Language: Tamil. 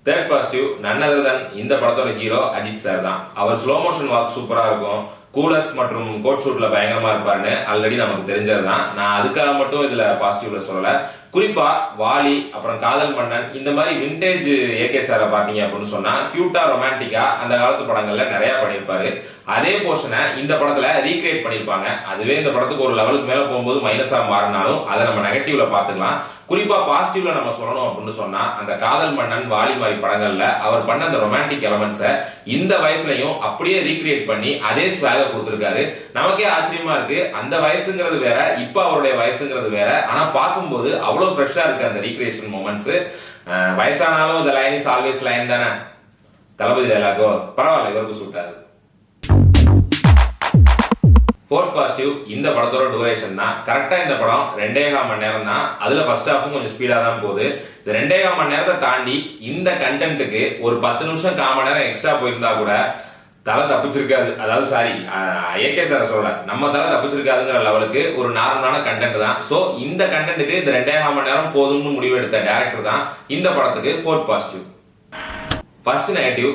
தேர்ட் பாசிட்டிவ் நன் அதர் தென் இந்த படத்தோட ஹீரோ அஜித் சார் தான். அவர் ஸ்லோ மோஷன் வாக் சூப்பரா இருக்கும். கூலர்ஸ் மற்றும் கோட் ஷூட்ல பயங்கரமா இருப்பாருன்னு ஆல்ரெடி நமக்கு தெரிஞ்சதுதான். நான் அதுக்காக மட்டும் இதுல பாசிட்டிவ்ல சொல்லல. குறிப்பா வாலி, அப்புறம் காதல் மன்னன், இந்த மாதிரி விண்டேஜ் ஏகே சாரை பாத்தீங்க அப்படின்னு சொன்னா கியூட்டா ரொமான்டிக்கா அந்த காலத்து படங்கள்ல நிறைய பண்ணிருப்பாரு. அதே போர்ஷனை இந்த படத்துல ரீக்ரியேட் பண்ணிருப்பாங்க. அதுவே இந்த படத்துக்கு ஒரு லெவலுக்கு மேல போகும்போது மைனஸா மாறினாலும் அதை நம்ம நெகட்டிவ்ல பாத்துக்கலாம். குறிப்பா பாசிட்டிவ்ல நம்ம சொல்லணும் அப்படின்னு சொன்னா அந்த காதல் மன்னன், வாலி மாதிரி படங்கள்ல அவர் பண்ண அந்த ரொமான்டிக் எலமெண்ட்ஸை இந்த வயசுலயும் அப்படியே ரீக்ரியேட் பண்ணி அதே ஸ்வாக கொடுத்திருக்காரு. நமக்கே ஆச்சரியமா இருக்கு. அந்த வயசுங்கிறது வேற, இப்ப அவருடைய வயசுங்கிறது வேற. ஆனா பார்க்கும்போது அவ்வளவு ஃப்ரெஷ்ஷா இருக்கு அந்த ரீக்ரியேஷன் மொமெண்ட்ஸ். வயசானாலும் இந்த லைன் இஸ் ஆல்வேஸ் லைன் தானே. தளபதி டைலாகோ பரவாயில்ல, இவருக்கு சூட் ஆகுது. ஃபோர்த் பாசிட்டிவ் இந்த படத்தோட டூரேஷன் தான். கரெக்டா இந்த படம் 2.25 மணி நேரம் தான். அதுல ஃபர்ஸ்ட் ஹாஃபும் கொஞ்சம் ஸ்பீடா தான் போகுது. இந்த 2.25 மணி நேரத்தை தாண்டி இந்த கண்டென்ட்டுக்கு ஒரு 10 நிமிஷம் 1/4 மணி நேரம் எக்ஸ்ட்ரா போயிருந்தா கூட தலை தப்பிச்சிருக்காது. அதாவது சாரி, ஏகே சார் சொல்ற நம்ம தலை தப்பிச்சிருக்காதுங்கிற லெவலுக்கு ஒரு நார்மலான கண்டென்ட் தான். சோ இந்த கண்டென்ட்டுக்கு இந்த 2.25 மணி நேரம் போதும்னு முடிவெடுத்த டைரக்டர் தான் இந்த படத்துக்கு ஃபோர்த் பாசிட்டிவ். First negative